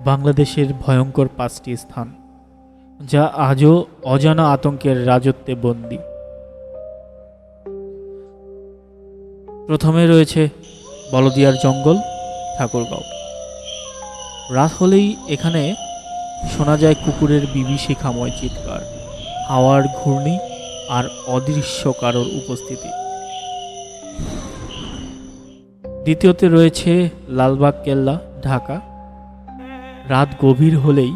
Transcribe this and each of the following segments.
বাংলাদেশের ভয়ঙ্কর 5টি স্থান যা আজও অজানা আতঙ্কের রাজত্বে বন্দী। প্রথমে রয়েছে বলদিয়ার জঙ্গল, ঠাকুরগাঁও। রাত হলেই এখানে শোনা যায় কুকুরের বিভীষিকাময় চিৎকার, হাওয়ার ঘূর্ণি আর অদৃশ্য কারোর উপস্থিতি। দ্বিতীয়তে রয়েছে লালবাগ কেল্লা, ঢাকা। রাত গভীর হলেই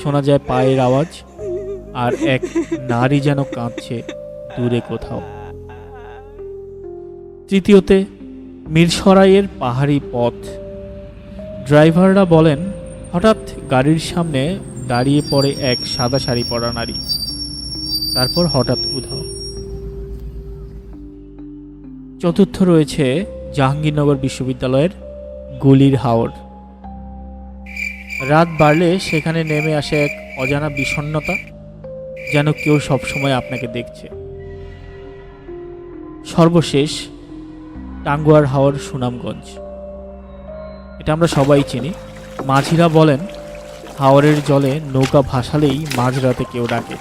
শোনা যায় পায়ের আওয়াজ, আর এক নারী যেন কাঁদছে দূরে কোথাও। তৃতীয়তে মিরসরাইয়ের পাহাড়ি পথ। ড্রাইভাররা বলেন হঠাৎ গাড়ির সামনে দাঁড়িয়ে পড়ে এক সাদা শাড়ি পরা নারী, তারপর হঠাৎ উধাও। চতুর্থ রয়েছে জাহাঙ্গীরনগর বিশ্ববিদ্যালয়ের গলির হাওর। রাত বাড়লে সেখানে নেমে আসে এক অজানা বিষণ্ণতা, যেন কেউ সবসময় আপনাকে দেখছে। সর্বশেষ টাঙ্গুয়ার হাওর, সুনামগঞ্জ। এটা আমরা সবাই চিনি। মাঝিরা বলেন হাওরের জলে নৌকা ভাসালেই মাঝরাতে কেউ ডাকে,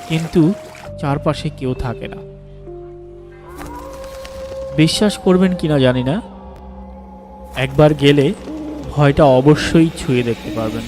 কিন্তু চারপাশে কেউ থাকে না। বিশ্বাস করবেন কিনা জানি না, একবার গেলে ভয়টা অবশ্যই ছুঁয়ে দেখতে পারবেন।